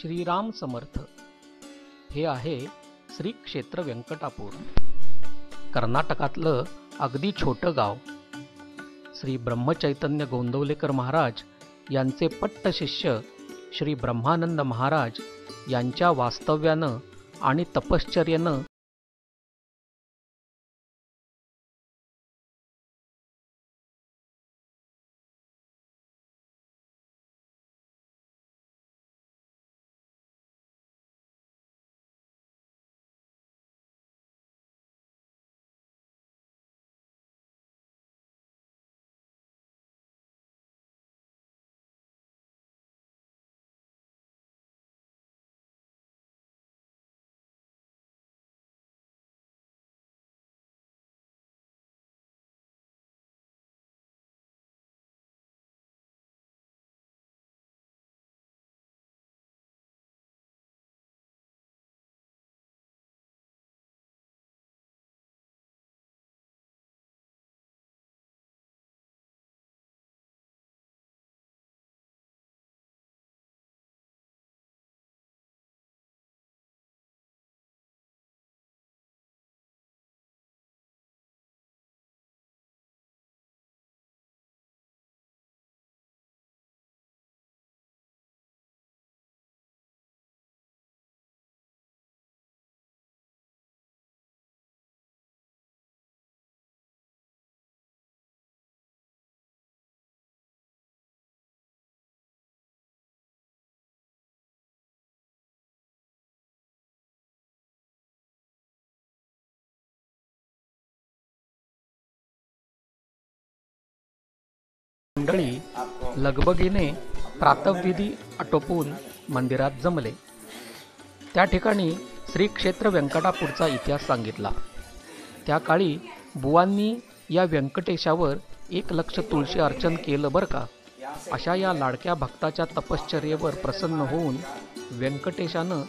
श्रीराम समर्थ. हे आहे श्री क्षेत्र व्यंकटापूर. कर्नाटकातलं अगदी छोटं गाव. श्री ब्रह्मचैतन्य गोंदवलेकर महाराज यांचे पट्ट शिष्य श्री ब्रह्मानंद महाराज यांच्या वास्तव्यानं आणि तपश्चर्येनं मंडळी लगबगीने प्रातःविधी आटोपून मंदिरात जमले. त्या ठिकाणी श्री क्षेत्र व्यंकटापूरचा इतिहास सांगितला. त्या काळी बुवांनी या व्यंकटेशावर 1,00,000 तुळशी अर्चन केलं बरं का. अशा या लाडक्या भक्ताच्या तपश्चर्येवर प्रसन्न होऊन व्यंकटेशानं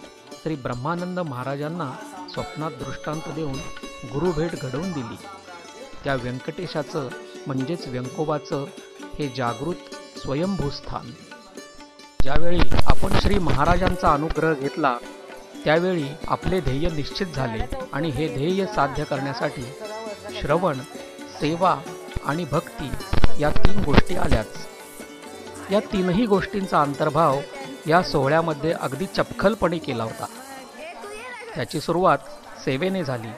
श्री ब्रह्मानंद महाराजांना स्वप्नात दृष्टांत देऊन गुरुभेट घडवून दिली. त्या व्यंकटेशाचं म्हणजेच व्यंकोबाचं हे जागृत स्वयंभूस्थान. ज्यावेळी आपण श्री महाराजांचा अनुग्रह घेतला त्यावेळी आपले ध्येय निश्चित झाले आणि हे ध्येय साध्य करण्यासाठी श्रवण, सेवा आणि भक्ती या 3 गोष्टी आल्याच. या 3ही गोष्टींचा अंतर्भाव या सोहळ्यामध्ये अगदी चपखलपणे केला होता. त्याची सुरुवात सेवेने झाली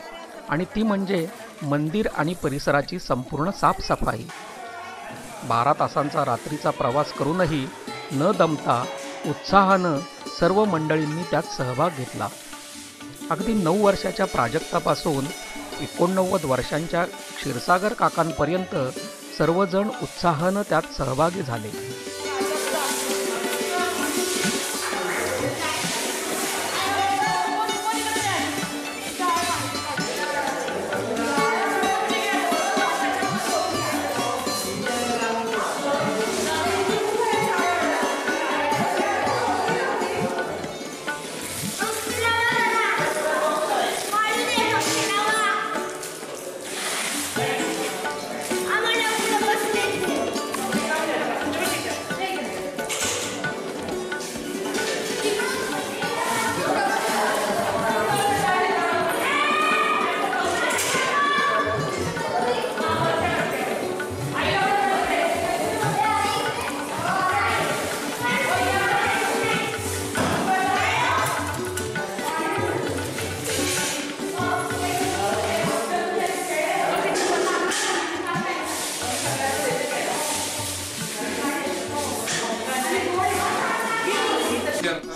आणि ती म्हणजे मंदिर आणि परिसराची संपूर्ण साफसफाई. 12 तासांचा रात्रीचा प्रवास करूनही न दमता उत्साहानं सर्व मंडळींनी त्यात सहभाग घेतला. अगदी 9 वर्षाच्या प्राजक्तापासून 89 वर्षांच्या क्षीरसागर काकांपर्यंत सर्वजण उत्साहानं त्यात सहभागी झाले.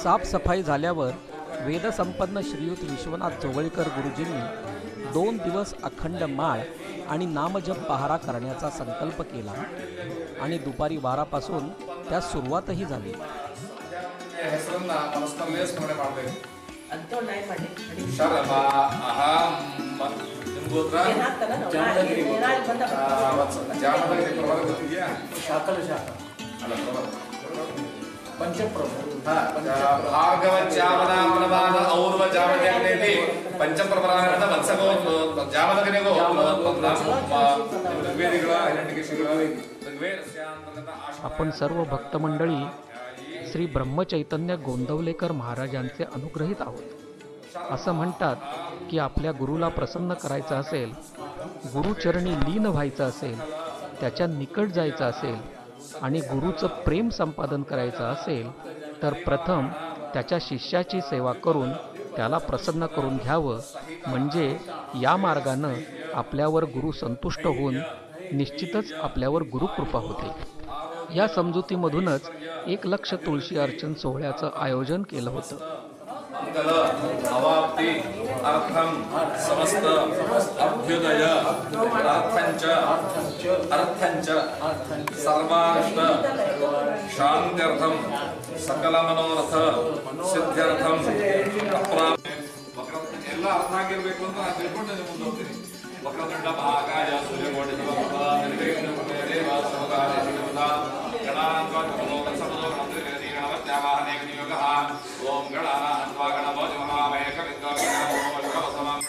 साफसफाई झाल्यावर वेदसंपन्न श्रीयुत विश्वनाथ जोगळेकर गुरुजींनी 2 दिवस अखंड माळ आणि नामजप पहारा करण्याचा संकल्प केला आणि दुपारी 12 पासून त्यास सुरुवातही झाली. आपण सर्व भक्त मंडळी श्री ब्रह्मचैतन्य गोंदवलेकर महाराजांचे अनुग्रहित आहोत। असं म्हणतात की आपल्या गुरुला प्रसन्न करायचं असेल, गुरुचरणी लीन व्हायचं असेल, त्याच्या निकट जायचं असेल आणि गुरुचं प्रेम संपादन करायचं असेल तर प्रथम त्याच्या शिष्याची सेवा करून त्याला प्रसन्न करून घ्यावं, म्हणजे या मार्गानं आपल्यावर गुरु संतुष्ट होऊन निश्चितच आपल्यावर गुरुकृपा होते। या समजुतीमधूनच 1 लक्ष तुळशी अर्चन सोहळ्याचं आयोजन केलं होतं। अवाप्ति अर्थम समस्त अभ्युदय अर्थंच सर्वार्थ शांत्यर्थम सकल मनोरथ सिद्ध्यर्थम ಎಲ್ಲ ಅರ್ಥ ಆಗಿರಬೇಕು ಅಂತ ನಾನು ತಿಳ್ಕೊಂಡು ಮುಂದೆ ಹೋಗ್ತೀನಿ। ವಕ್ರತುಂಡ ಮಹಾಕಾಯ ಸೂರ್ಯಕೋಟಿ ಸಮಪ್ರಭ ನಿರ್ವಿಘ್ನಂ ದೇವ ಸರ್ವಕಾರ್ಯೇಷು ಸರ್ವದಾ ಗಣಾನಾಂ ತ್ವಾ ಸಮದೋ ಮಂತ್ರಿಗಣಿ ಗಣಪತ್ಯಾವಾಹನೆ ನಿಯೋಗಃ ಓಂ ಗಣಾನಾಂ ತ್ವಾ ಗಣಪತಿ ಮಹಾಮಹೇ ಕವಿತ್ವಾ ಗಣಪೋ ವಶವಸಮಂ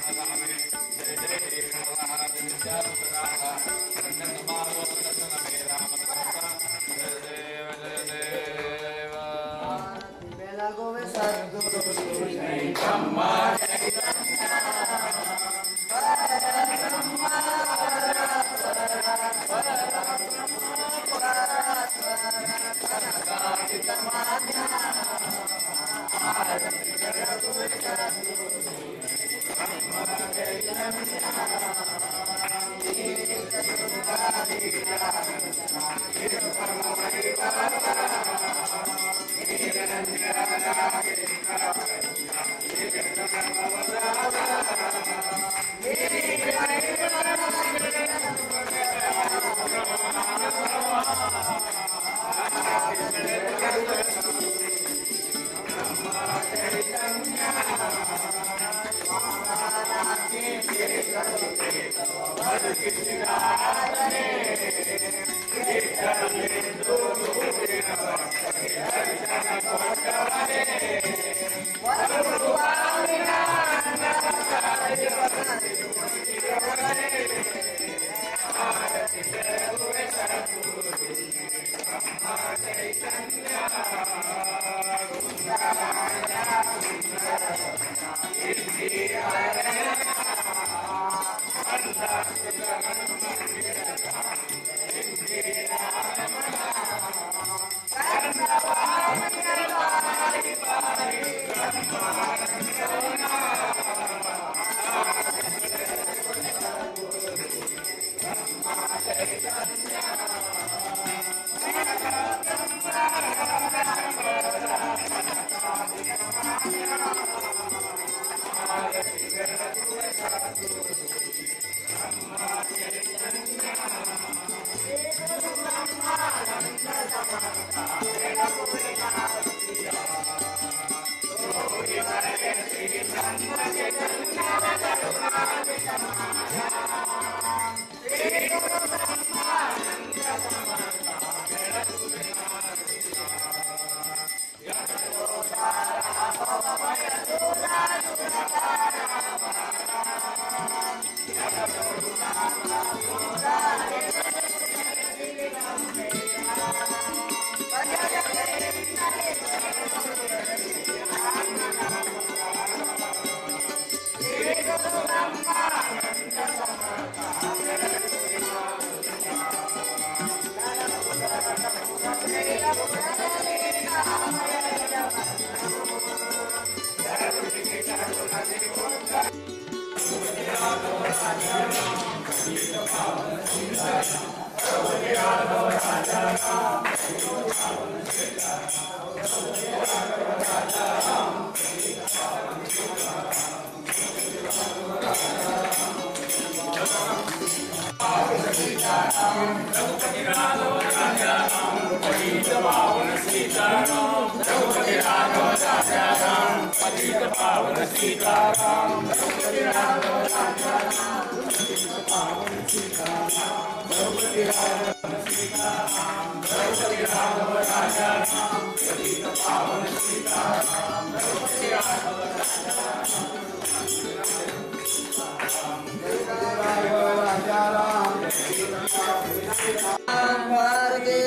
भारती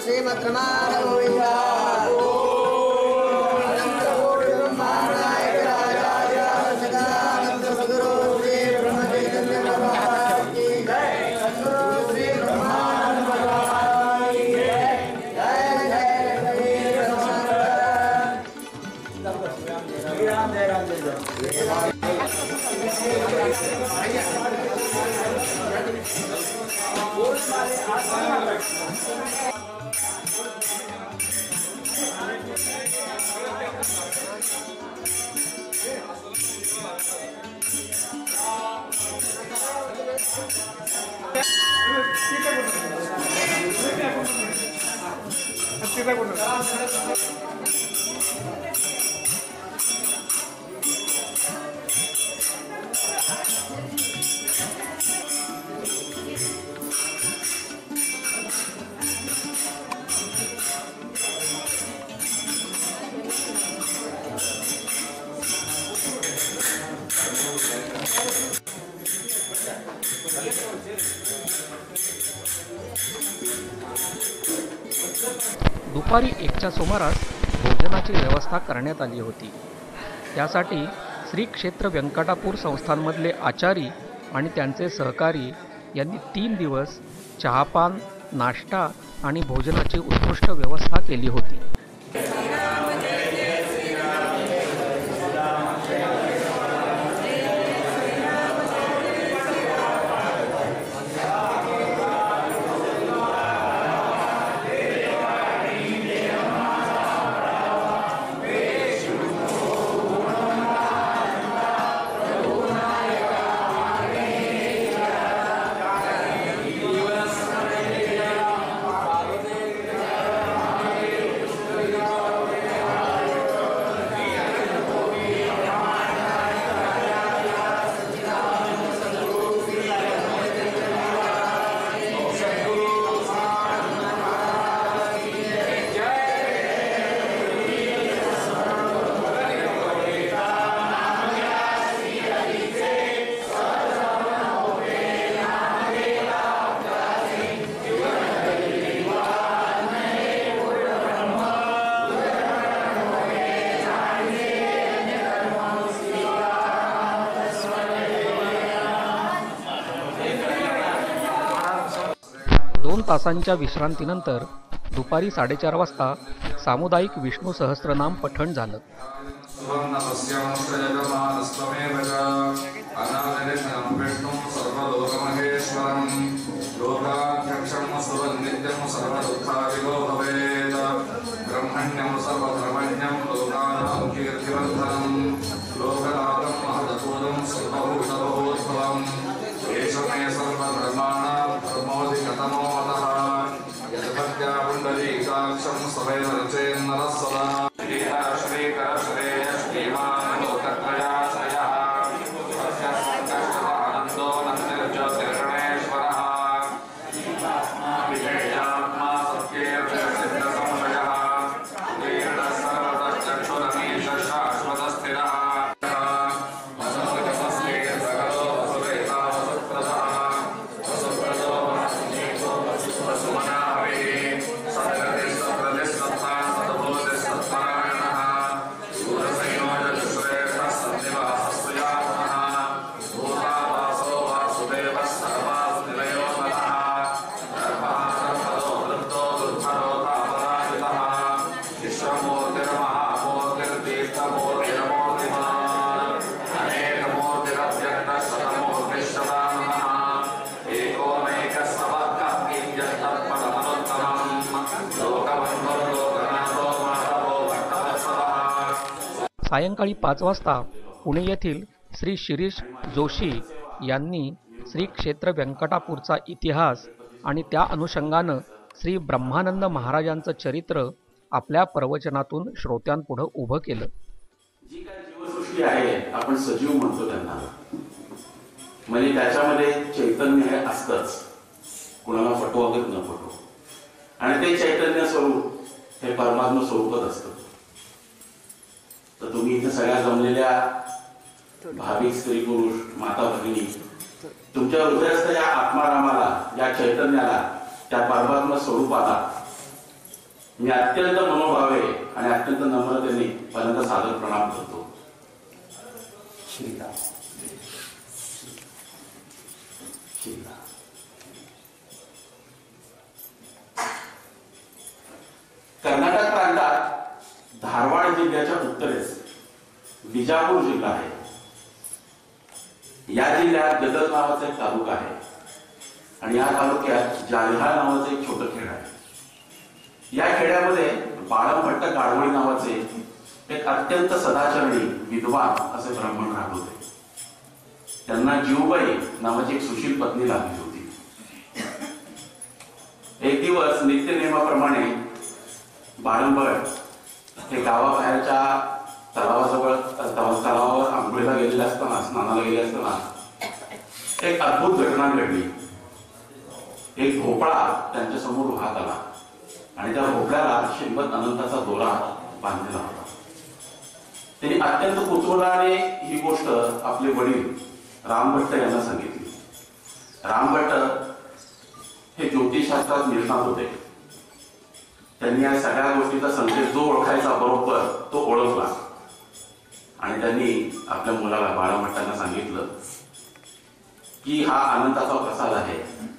श्रीमद्रमाण गोविंद दुपारी 1च्या सुमारास भोजनाची व्यवस्था करण्यात आली होती. त्यासाठी श्री क्षेत्र व्यंकटापूर संस्थानमधले आचारी आणि त्यांचे सहकारी यांनी 3 दिवस चहापान, नाश्ता आणि भोजनाची उत्कृष्ट व्यवस्था केली होती. दोन तासांच्या विश्रांतीनंतर दुपारी 4:30 वाजता सामुदायिक विष्णू सहस्त्रनाम पठण झालं. सायंकाळी 5 वाजता पुणे येथील श्री शिरीष जोशी यांनी श्री क्षेत्र व्यंकटापूरचा इतिहास आणि त्या अनुषंगानं श्री ब्रह्मानंद महाराजांचं चरित्र आपल्या प्रवचनातून श्रोत्यांपुढे उभं केलं. जी काही जीवसृष्टी आहे आपण सजीव म्हणतो त्यांना, म्हणजे त्याच्यामध्ये चैतन्य हे असतंच, कुणाला फटो वगैरे न फटो, आणि ते चैतन्य स्वरूप हे परमात्मा स्वरूपच असतं. तर तुम्ही इथे सगळ्या जमलेल्या भाविक स्त्री पुरुष माता भगिनी तुमच्या हृदयस्थ या आत्मारामाला, या चैतन्याला, त्या परमात्मा स्वरूपाला मी अत्यंत मनोभावे आणि अत्यंत नम्रतेने पहिल्यांदा सादर प्रणाम करतो. श्रीराम श्रीराम. कर्नाटक प्रांतात धारवाड जिल्ह्याच्या उत्तरेस विजापूर जिल्हा आहे. या जिल्ह्यात गदर नावाचा एक तालुका आहे आणि या तालुक्यात जालिहाळ नावाचं एक छोटं खेड आहे. या खेड्यामध्ये बाळमभट्ट गाडवळी नावाचे एक अत्यंत सदाचरणी विद्वान असे ब्राह्मण राहत होते. त्यांना जीवबाई नावाची एक सुशील पत्नी लाभली होती. एक दिवस नित्यनेमाप्रमाणे बाळमभट्ट हे गावाबाहेरच्या तलावावर आंघोळीला गेलेले असताना, स्नानाला गेले असताना एक अद्भुत घटना घडली. एक भोपळा त्यांच्या समोर वाहत आला आणि त्या भोपळ्याला श्रीमद अनंताचा दोरा बांधलेला होता. त्यांनी अत्यंत कुतूहलाने ही गोष्ट आपले वडील रामभट्ट यांना सांगितली. रामभट्ट हे ज्योतिषशास्त्रात निष्णात होते. त्यांनी या सगळ्या गोष्टीचा संकेत जो ओळखायचा बरोबर तो ओळखला आणि त्यांनी आपल्या मुलाला बाळमभट्टांना सांगितलं की हा अनंताचा प्रसाद आहे.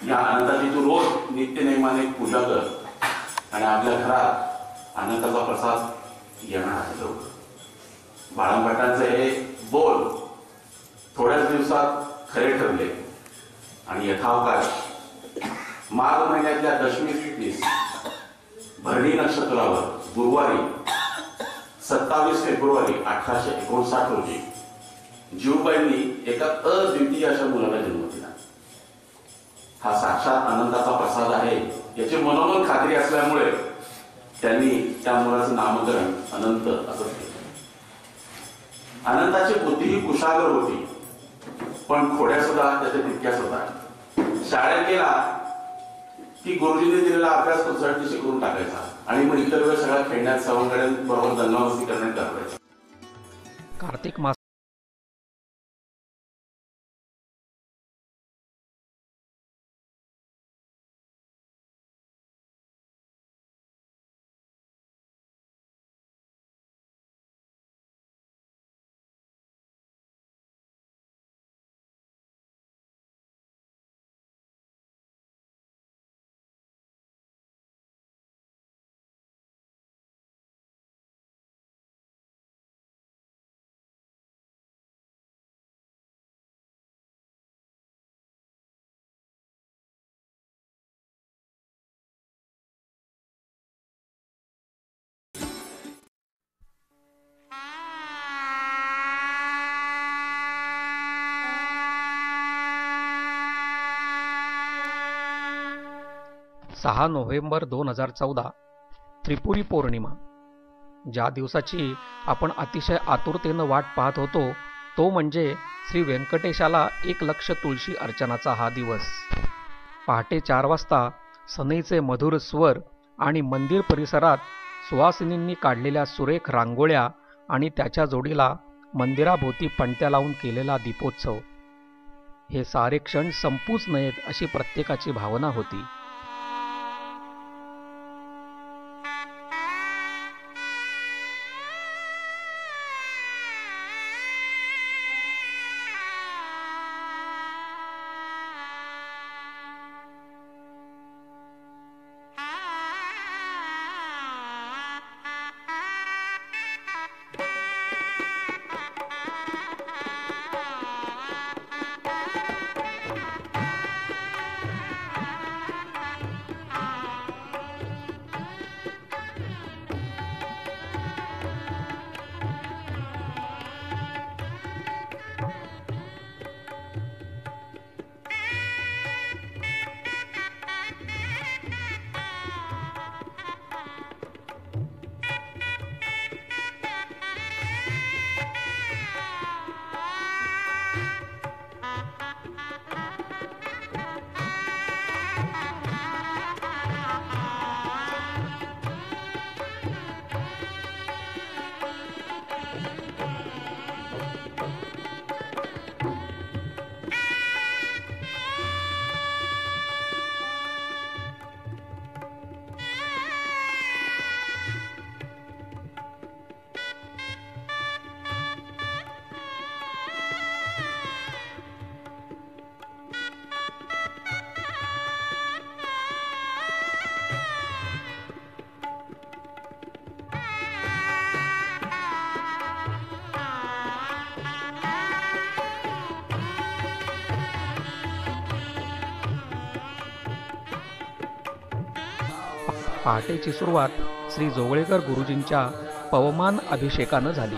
या अनंताची तू रोज नित्यनेमाने पूजा कर आणि आपल्या घरात अनंताचा प्रसाद येणार आहे लवकर. बाळमभट्टांचे हे बोल थोड्याच दिवसात खरे ठरले आणि यथावकाश माघ महिन्यातल्या दशमी तिथीस भरणी नक्षत्रावर गुरुवारी 27 फेब्रुवारी 1859 रोजी जीवबाईंनी एका अद्वितीय अशा मुलाला जन्म दिला. हा साक्षात अनंताचा प्रसाद आहे याची मनोमन खात्री असल्यामुळे त्यांनी त्या मुलाचं नामकरण अनंत असं केलं. अनंताची बुद्धी कुशागर होती पण खोड्या सुद्धा त्याच्या तितक्याच होता. शाळेत गेला की गुरुजीने दिलेला अभ्यास तो झटदिशी करून टाकायचा आणि मग इतर वेळ सगळ्या खेळण्यात सवंगड्यांबरोबर दंगामस्ती करण्यात घालवायचा. कार्तिक मास सहा नोव्हेंबर 2014 त्रिपुरी पौर्णिमा. ज्या दिवसाची आपण अतिशय आतुरतेनं वाट पाहत होतो तो म्हणजे श्री व्यंकटेशाला 1 लक्ष तुळशी अर्चनाचा हा दिवस. पहाटे 4 वाजता सनईचे मधुर स्वर आणि मंदिर परिसरात सुवासिनींनी काढलेल्या सुरेख रांगोळ्या आणि त्याच्या जोडीला मंदिराभोवती पणत्या लावून केलेला दीपोत्सव, हे सारे क्षण संपूच नयेत अशी प्रत्येकाची भावना होती. पहाटेची सुरुवात श्री जोगळेकर गुरुजींच्या पवमान अभिषेकानं झाली.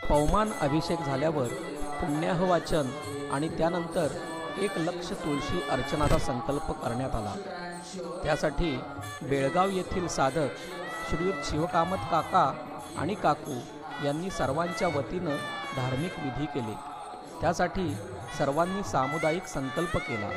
पवमान अभिषेक झाल्यावर पुण्याहवाचन आणि त्यानंतर 1,00,000 तुळशी अर्चनाचा संकल्प करण्यात आला. त्यासाठी बेळगाव येथील साधक श्रीयुत शिवकामत काका आणि काकू यांनी सर्वांच्या वतीनं धार्मिक विधी केले. त्यासाठी सर्वांनी सामुदायिक संकल्प केला.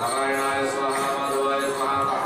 नारायणाय स्वाहा माधवाय स्वाहा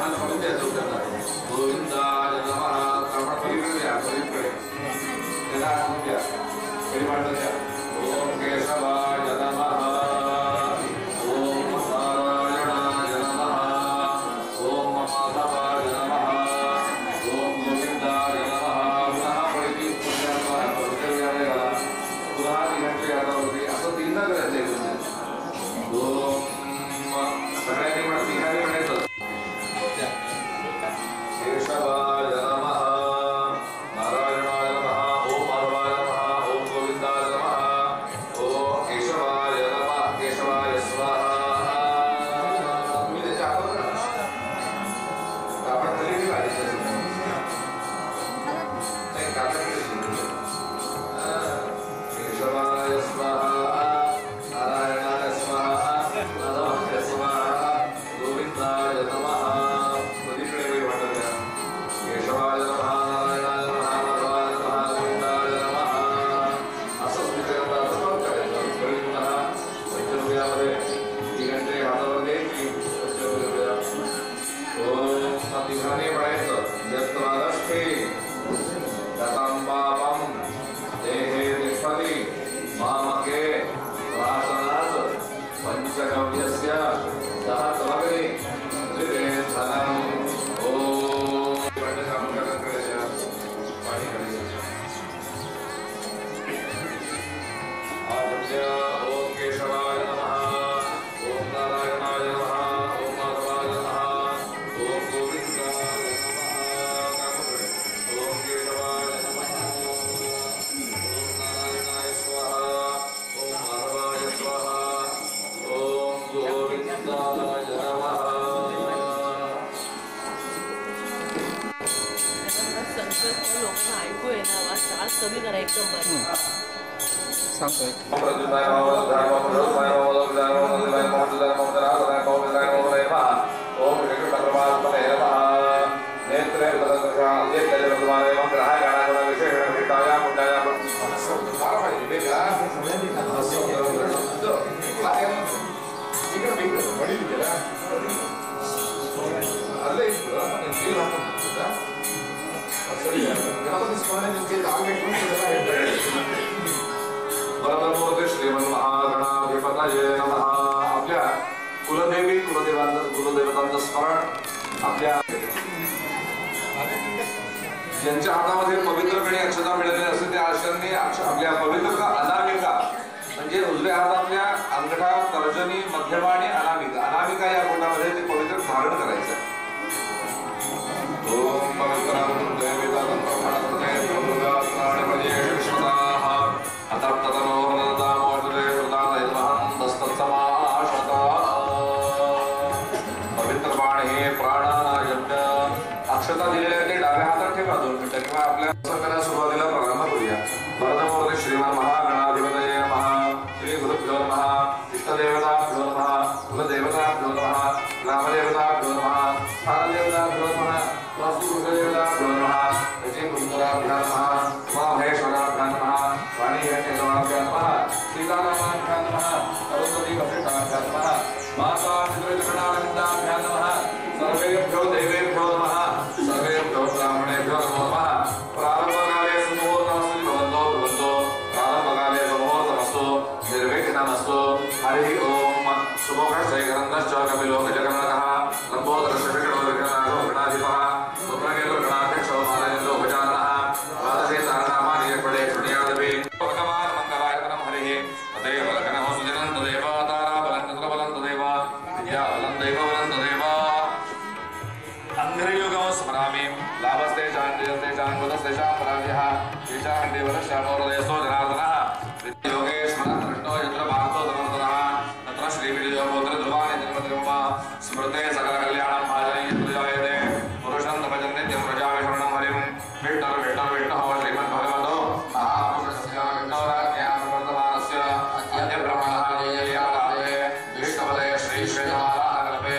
लोकांना ऐकू येणार त्रास कमी करा एकदम बरं सांगतोय वरदमूर्ती श्रीमन्महागणाधिपतये नमः. आपल्या कुलदेवी कुलदेवतांचं स्मरण आपल्या ज्यांच्या हातामध्ये पवित्रपणे अक्षता मिळालेली असते त्या अक्षरांनी आपल्या पवित्र अनामिका म्हणजे उजव्या हातातल्या अंगठा तर्जनी मध्यमा आणि अनामिका या बोटामध्ये ते पवित्र धारण करायचं. ओम पवित्रं देवीतं प्रमाणपते दुर्गात्राणिपदे विश्वदाः अतप्ततनोर्नदामोषधे वृदादयमहं दस्तत्समाशता. पवित्र बाण हे प्राणायज्ञ अक्षता दिलेल्या ते डाव्या हातात ठेवा 2 मिनिटं किंवा आपल्या संकल्पना सुरुवातीला प्रारंभ करूया. वरदमूर्ती श्रीमन् महागणाधिपतये नमः. श्री गुरुभ्यो नमः. इष्टदेवताभ्यो नमः. कुलदेवताभ्यो नमः. ग्रामदेवताभ्यो नमः. स्थानदेवताभ्यो नमः. वास्तुदेवताभ्यो नमः. ऋषिकुलदेवताभ्यो नमः. उमामहेश्वराभ्यो नमः. वाणीहेतेश्वराभ्यो नमः. सीतारामाभ्यो नमः. सरस्वतीवसिष्ठाभ्यो नमः. माता पितृगणानन्दाभ्यो नमः. सर्वेभ्यो देवेभ्यो नमः. सर्वेभ्यो ब्राह्मणेभ्यो नमो नमः. प्रारंभकाले सुमुहूर्तमस्तु भवन्तो प्रारंभकाले सुमुहूर्तमस्तु निर्विघ्नमस्तु. हरिः ओम. शुभोषश्च ग्रन्थश्च कपिलो गजगणकः लम्बोदरस्य विकटो विघ्नाधो गणाधिपः सुप्रकेतो गणाध्यक्षो मालयन्दो गजाननः. द्वादशे तारनामानि यत्पदे शृणुयादपि भगवान् मङ्गलायतनं हरिः तदेव लग्नः सुजनं तदेव ताराबलं चन्द्रबलं तदेव विद्याबलं दैवबलं तदेव. अंधेर्युगं स्मरामि लाभस्तेषां बुधस्तेषां पराजयः येषां देवरश्यामोरदेशो जनार्दनः. विद्योगेश्वरः कृष्णो यत्र भारतो धनुर्धरः तत्र श्रीविजयोगोत्र ध्रुवाणि जन्मदिवम स्मृते सकलकल्याणं भाजने यत्र जायते पुरुषं तपजन् नित्यं प्रजावे शरणं हरिं. विष्णुर्विष्णुर्विष्णुः श्रीमद्भगवतो महापुरुषस्य विष्णोराज्ञया प्रवर्तमानस्य अद्य ब्रह्मणः जययालाभे विष्णुपदे श्रीश्रीमहाराजकल्पे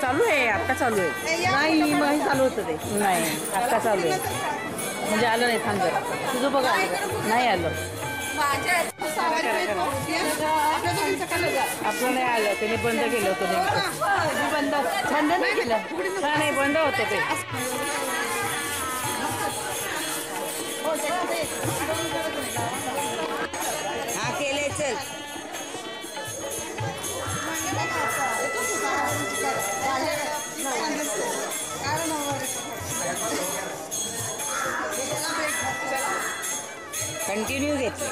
चालू आहे आता चालू आहे नाही मग चालू होतं ते नाही आता चालू आहे म्हणजे आलं नाही थांब जरा तुझं बघा नाही आलं आपलं नाही आलं त्याने बंद केलं होतं बंद नाही केलं नाही बंद होतं ते हा केले चल कंटिन्यू घेतले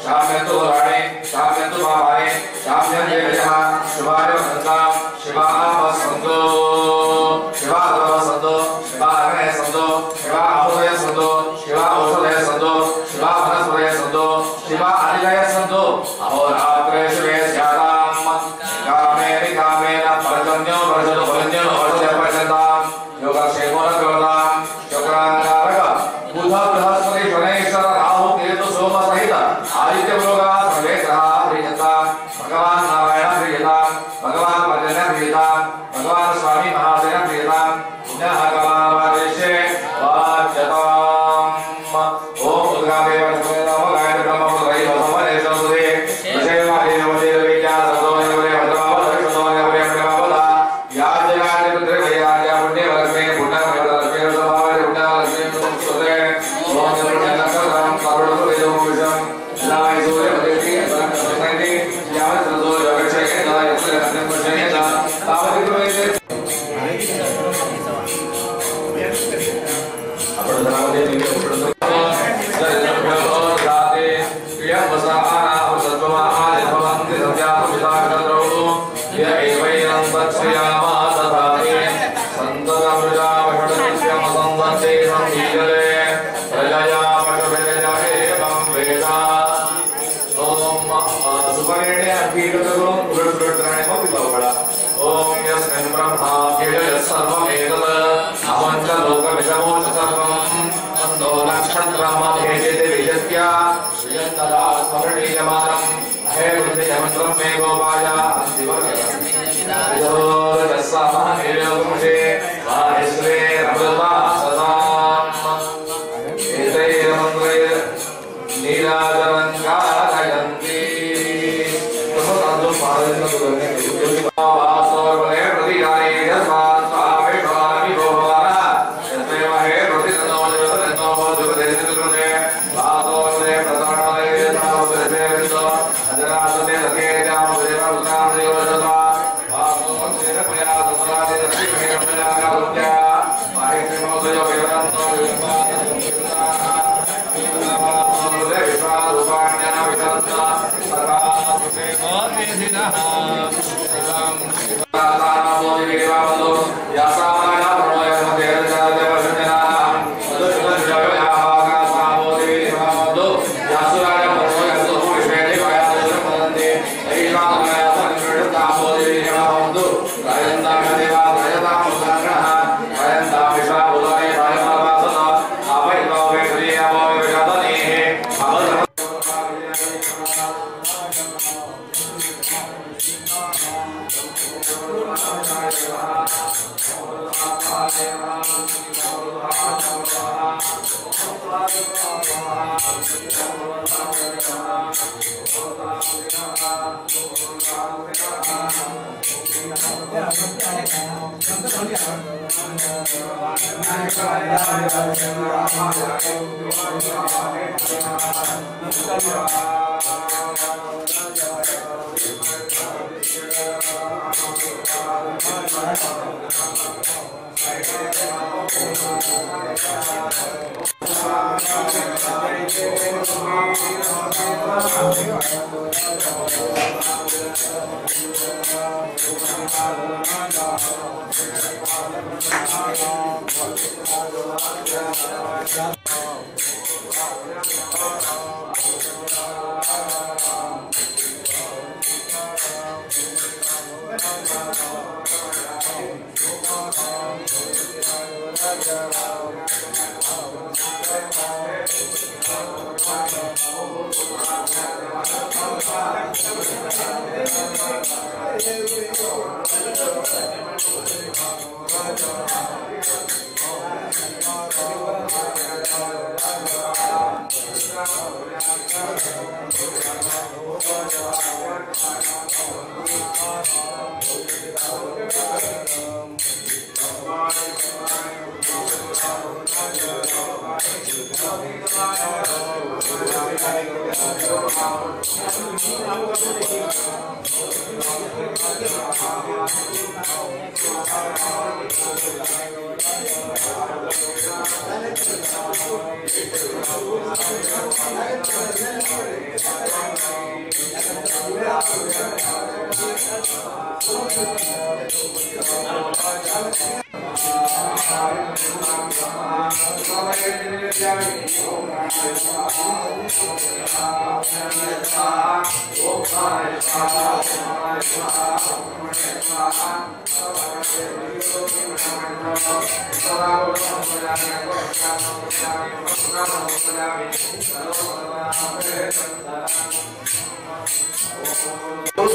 शाम्यन्तु राणे शाम्यन्तु बाबाने शाम्यन्ते यजः शिवाय वसन्तां शिवावसन्तो शिवावसन्तो शिवाग्ने सन्तो शिवाहुदय सन्तो शिवाऔषधय सन्तो शिवावनस्पतय सन्तो शिवादिलय सन्तो अहोरात्रे शिवे स्यातां कामेन परजन्यो परजन्यो औषधय पर्यन्तां योगक्षेमो न करोतां शुक्रांगारक बुध बृहस्पति शनैश्वर राहु केतु सोम सहित आदित्य लोका सर्वे ग्रहाः प्रीयन्ता भगवान नारायण प्रीयता भगवान पर्जन्य प्रीयता भगवान स्वामी महादेव प्रीयता पुण्यः कलावादेशे वाच्यताम् ओम उद्गादेव नमो गायत्री ब्रह्म पुत्रै भगवान देवसुदे दशेवादे नमोदे विद्या सदोय नमोदे भद्रमावदे सदोय नमोदे भद्रमावदा याजनादे पुत्रे भयाया पुण्य वरमे पुण्य वरमे स्वभावे पुण्य वरमे सुदे ओम शीतले प्रजया पटवेदम वेदा ओम सुपरेणे अभिगतगो उलटुलटराणे पवित्रवळा ओम यस्मिन् ब्रह्मा केवल सर्वमेतत् अवञ्च लोकविदमो च सर्वम् तन्नो नक्षत्रमभेदेते विजत्या यन्तदा स्मरणीयमानम् हे बुद्धियमन्त्रं मे गोपाय अन्तिमर्यस्सामहेयोगमुषे वाहिश्रे रमृता सदाम् एतैरमन्त्रैर् नीराजरङ्गारयन्ति प्रसन्नादो पादन्न सुगन्धे वासोर्वने प्रतिगाने यस्मात् स्वामिभामि भोवारा यस्मै महे प्रतिनो जगतो जुगदेशकृते वासोर्वने प्रसारणे नामोदेशो अजरासने लगे जाम देवरुद्राम देवजता वासोर्वने प्रयासुरादे दक्षिणे प्रयागारुद्या माहेश्वरोदयो वेदान्तो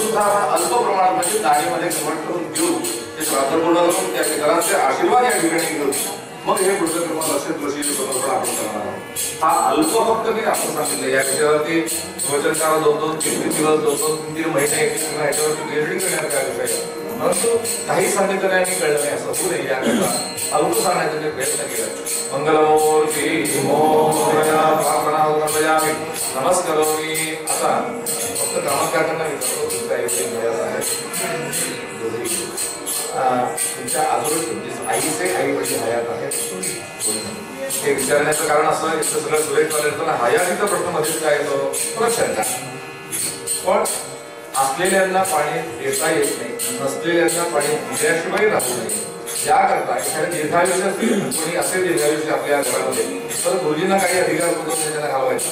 सुद्धा अल्प प्रमाणात म्हणजे दाढीमध्ये कन्वर्ट करून घेऊ ते श्राद्ध पूर्ण करून त्या पितरांचे आशीर्वाद या ठिकाणी घेऊ मग हे पुढचं क्रमांक असेल प्रसिद्ध परंपरा आपण करणार आहोत. हा अल्प फक्त मी आपण सांगितलं या विषयावरती वचनकाळ 2-3 दिवस 2-3 महिने किंवा याच्यावरती गिरणी करण्यात काय विषय परंतु काही सांगितलं नाही आणि कळलं नाही असं होऊ नये याकरता अल्प सांगण्याचा प्रयत्न केला. मंगलमूर्ती नमस्कारोमी. आता फक्त कामाकारांना विचारतो तुमच्या आजोबा आईचे आई वडील हयात आहेत हे विचारण्याचं कारण असं इथं सगळं सुरेश वाले हयातीचा प्रश्न मध्येच काय येतो प्रश्न पण असलेल्यांना पाणी देता येत नाही नसलेल्यांना पाणी दिल्याशिवाय राहू नये याकरता एखादे दीर्घायुष्य असतील कोणी असे दीर्घायुष्य आपल्या घरामध्ये तर गुरुजींना काही अधिकार त्यांना घालवायचा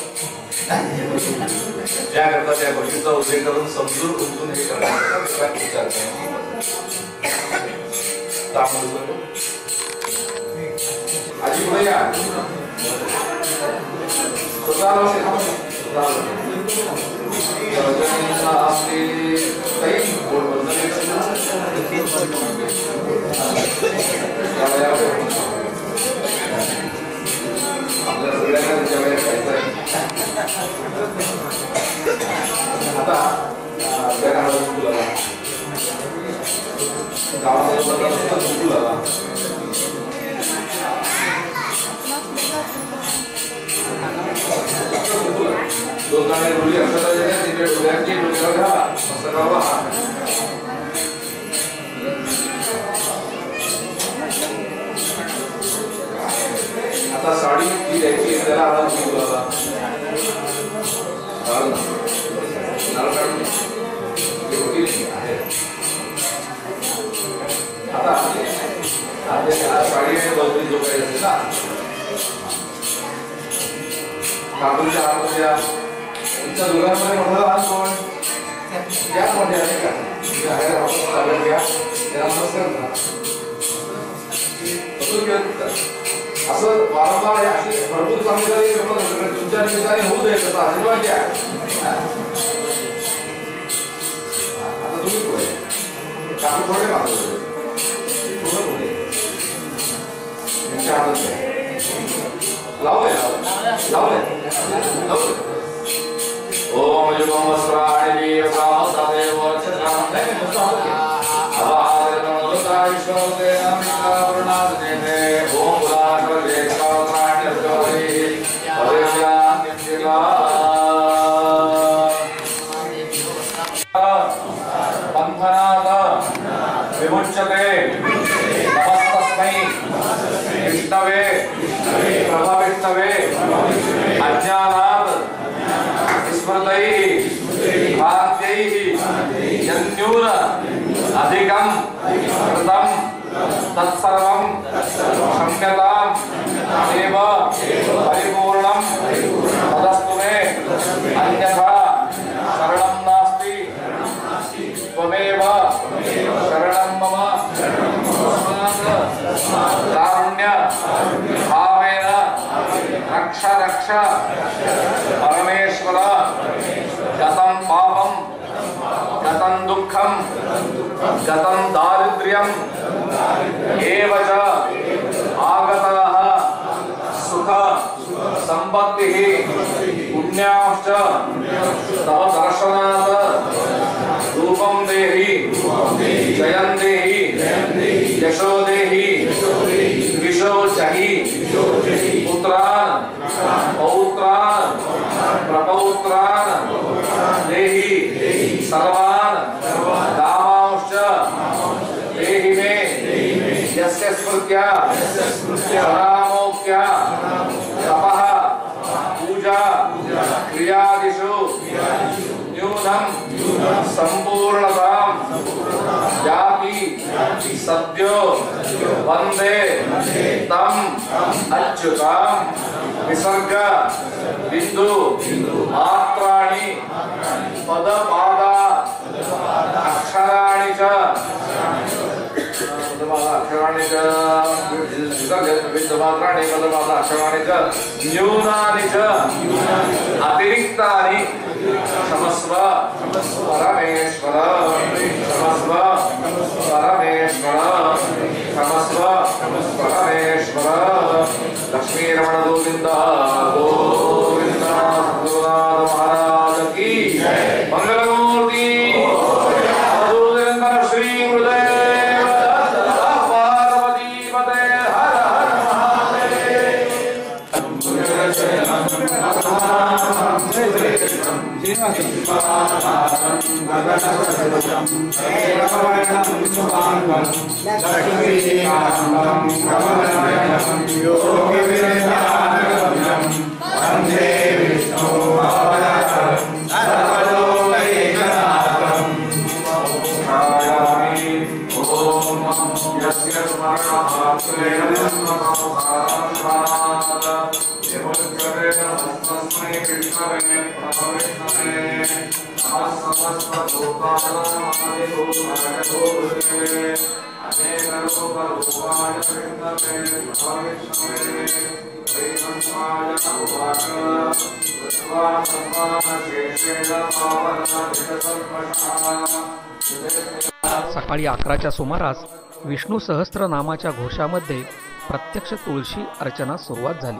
याकरता त्या गोष्टीचा उल्लेख करून समजून उमजून हे करण्याचा विचार आजी पुढे या आपल्या सगळ्यांना त्याच्या वेळेस खायचं आहे आता त्या गावाला स्कूल आला गावाला स्कूल आला दोन गाणे रोली असतात तिकडे डोळ्यांची डोक्यावर घाला मस्त गावा आता साडी ही द्यायची त्याला आवाज बोलावा आता साडी बौद्धिक जो काही असते ना कापूरच्या हातमध्ये तुमच्या दुकानामध्ये मोठा लहान कोण या मोठ्या आहे का घ्या त्याला नमस्कार असं वारंवार अशी भरपूर चांगली तुमच्या निमित्ताने होऊ दे त्याचा आशीर्वाद घ्या आता तुम्ही पुढे कापू थोडे मागवले थोडं पुढे तुमच्या हातात लावले ओम युगम वस्त्राणि वस्त्रादेव विमुच्यते नमस्तस्मै विष्णवे प्रभविष्णवे अज्ञानात् स्मृतैः भाग्यैः यन्यून अधिकं कृतं तत्सर्वं क्षम्यताम् एव परिपूर्णं तदस्तु मे अन्यथा शरणं नास्ति त्वमेव शरणं मम कारुण्य भावेन रक्ष रक्ष परमेश्वर गतं पापं गतं दुःखं गतं दारिद्र्यं एव च आगताः सुख संपत्तिः पुण्यांश्च तव दर्शनात् रूपं देहि जयं देहि यशो देहि विशो जहि पुत्रान् पौत्रान् प्रपौत्रान् देहि सर्वान् कामांश्च देहि मे यस्य स्मृत्या परामोक्त्या तपः पूजा क्रियादिषु न्यूनं संपूर्णतां याति सद्यो वन्दे तं अच्युतां विसर्ग बिंदु मात्राणि पदपादा अक्षराणि च अक्षराणि च विद्यमात्राणि पदपादा अक्षराणि च न्यूनानि च अतिरिक्तानि क्षमस्व परमेश्वर क्षमस्व परमेश्वर क्षमस्व परमेश्वर लक्ष्मीरमण गोविंद गोविंद सद्गुरुनाथ महाराज की मंगलमूर्ति मधुसूदन श्री गुरुदेव पार्वती पते हर हर महाराज सकाळी 11च्या सुमारास विष्णू सहस्त्रनामाच्या घोषामध्ये प्रत्यक्ष तुळशी अर्चना सुरुवात झाली.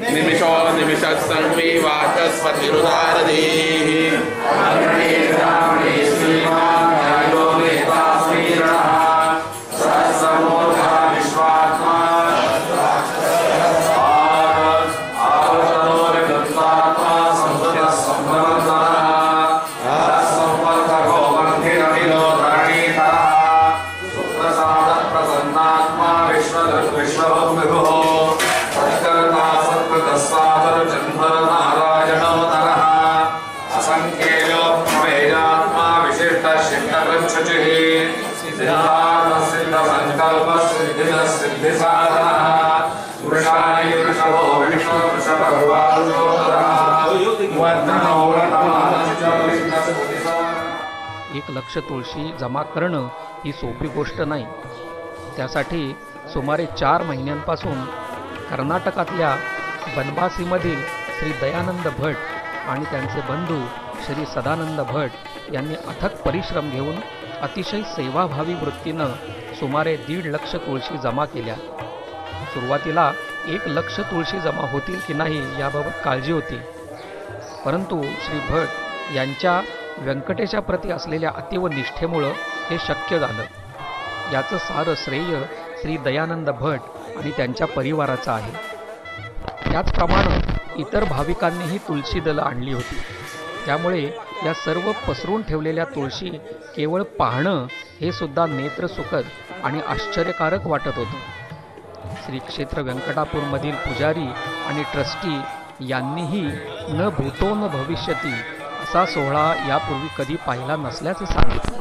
निमिषो निमिष संवी वाचस्पतिरुदारदी एक लक्ष तुळशी जमा करणं ही सोपी गोष्ट नाही. त्यासाठी सुमारे 4 महिन्यांपासून कर्नाटकातल्या बनबासीमधील श्री दयानंद भट आणि त्यांचे बंधू श्री सदानंद भट यांनी अथक परिश्रम घेऊन अतिशय सेवाभावी वृत्तीनं सुमारे 1.5 लक्ष तुळशी जमा केल्या. सुरुवातीला 1 लक्ष तुळशी जमा होतील की नाही याबाबत काळजी होती, परंतु श्री भट यांच्या व्यंकटेशा प्रती असलेल्या अतीव निष्ठेमुळं हे शक्य झालं. याचं सारं श्रेय श्री दयानंद भट आणि त्यांच्या परिवाराचं आहे. त्याचप्रमाणे इतर भाविकांनीही तुळशी दलं आणली होती. त्यामुळे या सर्व पसरून ठेवलेल्या तुळशी केवळ पाहणं हे सुद्धा नेत्रसुखद आणि आश्चर्यकारक वाटत होतं. श्री क्षेत्र व्यंकटापूरमधील पुजारी आणि ट्रस्टी यांनीही न भूतो न भविष्यती असा सोहळा यापूर्वी कधी पाहिला नसल्याचे सांगितले.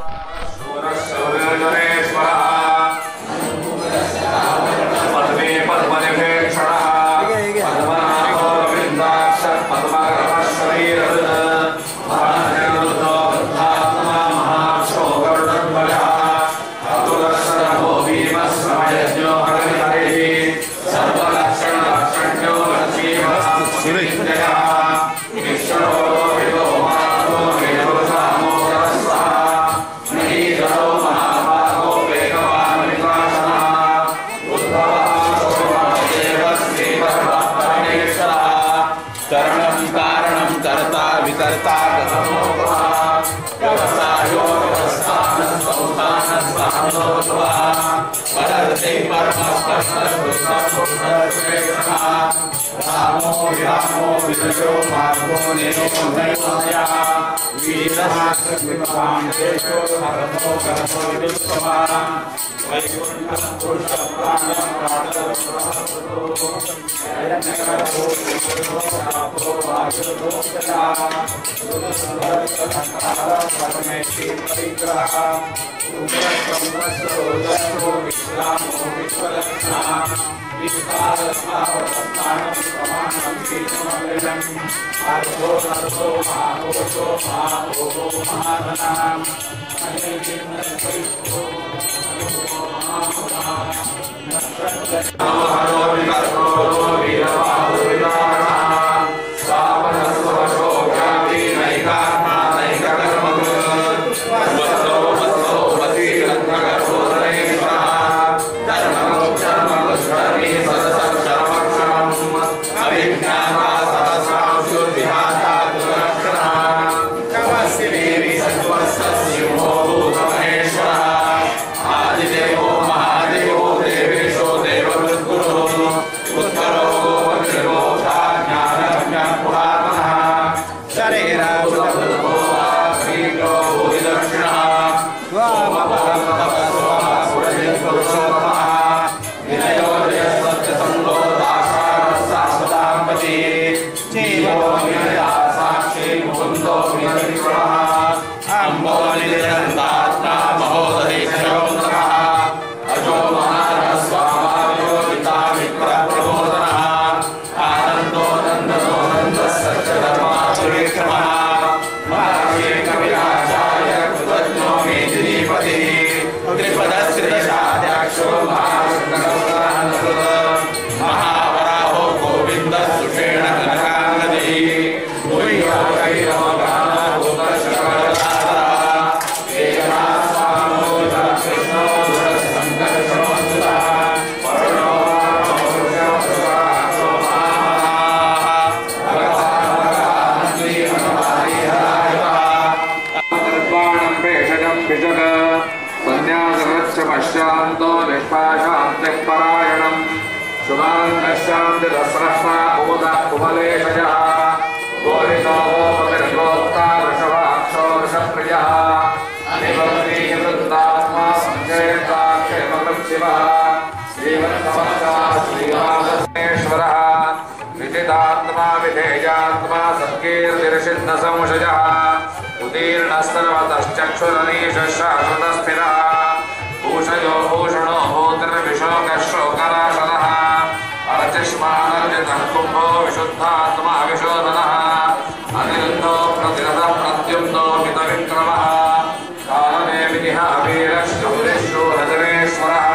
रामो विरामो विजयो मार्गो निरोधया वीरहासकृपांशेषो हरतो करतो विदुष्टमा वैकुंठं पुरुषप्राणं प्राणतो जयनगरो सापो वायुतो सदा परमेश्वरी परिग्रह उग्रब्रह्मस्वरोदरो विश्रामो विश्वरत्ना विस्तारस्तावत्तानं प्रमाणं कीर्तमग्रजं अर्धो नर्धो महाघोषो महाभोगो महाधनाम् अनिर्जिन्नस्वैको हरो विकर्तो वीरपादो विदारणः सावनस्वशो व्यापी नैकात्मा नैककर्मकृत् वत्सो वत्सो वतीरत्नगर्भो धनेश्वरः धर्मगोचर्मगुष्कर्मी सदसक्षरमक्षरम् अभिज्ञाता सहस्रांशुर्विहाता दुरक्षरः कवस्य देवी सत्त्वस्य सिंहो भूतमहेश्वरः आदिदेवो महादेवो देवेशो देववृद्गुरुः उत्तरो गोपतिर्गो ज्ञानज्ञानपुरातनः शरीराभूतो श्रीलो भूरिदक्षिणः स्वामपरमतपस्वासुरजित्पुरुषोत्तमः विनयोदयसत्यसङ्गो दासारसास्वदाम्पति जीवो विनया साक्षी मुकुन्दो विनरिक्रणः अम्बो निरन्तात्मा महोदधिक्षयोन्तरः अजो महारस्वामायो वितामित्रप्रबोधनः आनन्दो नन्दनो नन्दसच्चधर्माचुरेक्रमः महर्षि कविराजाय कृतज्ञो मेदिनीपतिः त्रिपदश्रितशाद्याक्षो महावराहो गोविन्दः सुषेण कनकाङ्गदिः पश्चान्तो निष्पाशान्तिपरायणम् शुभानन्दशान्ति दस्रह्ना भूता कुमलेशयः गोरितो गोपतिर्गोप्ता वृषभाक्षो वृषप्रियः अनिवृत्तिवृन्दात्मा सञ्जयताक्षेमकृत्शिवः श्रीवत्सवक्ता श्रीरामकृष्णेश्वरः विदितात्मा विधेयात्मा सत्कीर्तिर्षिन्नसंशयः उदीर्णस्तर्वतश्चक्षुरनीशः शाश्वतस्थिरः भूषयो भूषणो भूतिर्विशोकशोकराशनः परचिष्मानर्जितः कुम्भो विशुद्धात्मा विशोधनः अनिरुद्धो प्रतिरथः प्रद्युम्नो मितविक्रमः कालनेमितिः वीरशूरिशूरजनेश्वरः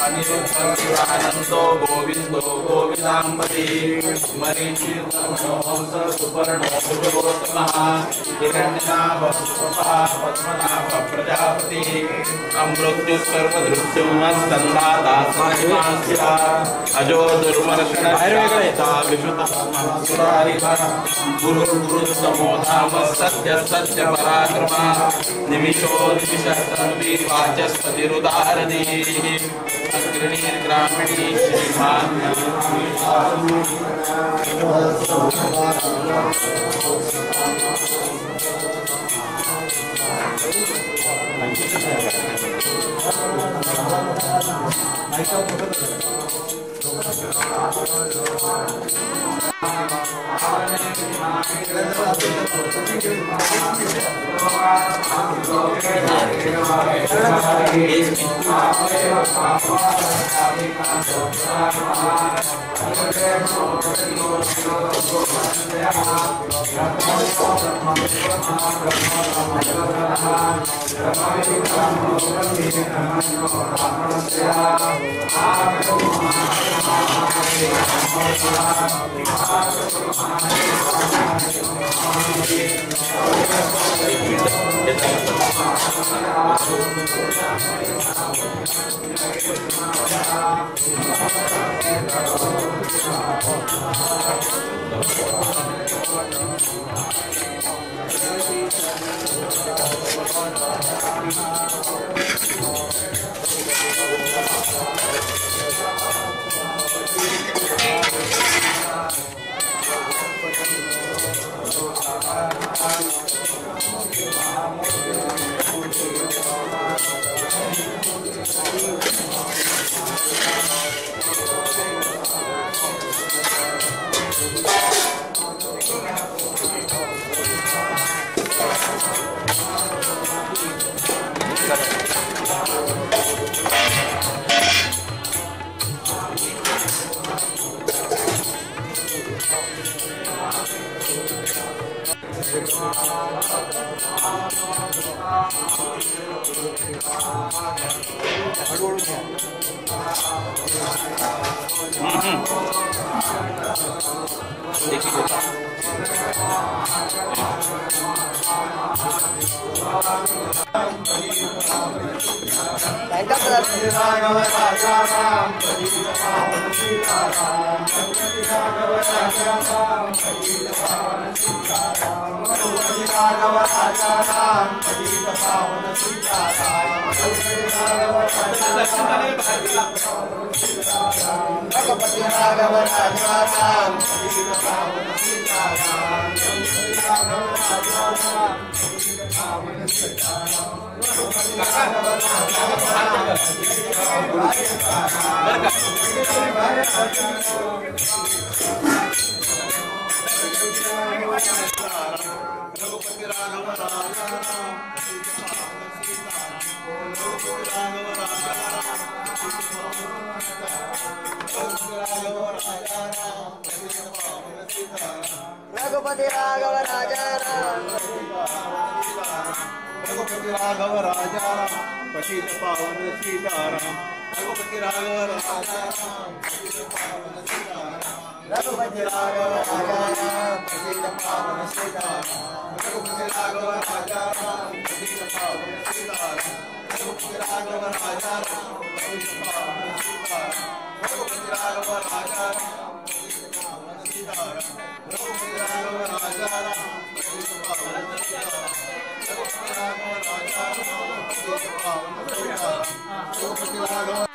अनिरुद्धो गोविंदो गोविदाम्बति मरीचिर्मनोहंस सुपर्णो सुगोत्तमः हिरण्यनाभः पद्मनाभ प्रजापति अमृत्यु सर्वदृश्यमस्तन्दादास्मास्य अजो दुर्मर्षणा विशुद्धः गुरुर्गुरुतमो धाम सत्य सत्य पराक्रम निमिषो निमिषः तन्वीर्वाचस्पतिरुदारदी अग्रणीर्ग्रामिणी श्रीमान रघुपति राघव राजा राम, रघुपति राघव राजा राम, पतित पावन सीताराम, रघुपति राघव राजा राम, पतित पावन सीताराम, रघुपति राघव राजा राम, पतित पावन सीताराम, रघुपति राघव राजा राम, पतित पावन सीताराम, रघुपति राघव राजा राम, पतित पावन सीताराम, रघुपति राघव राजा राम, पतित पावन सीताराम, रघुपति राघव राजा राम, पतित पावन सीताराम, रघुपति राघव राजा राम, पतित पावन सीताराम, रघुपति राघव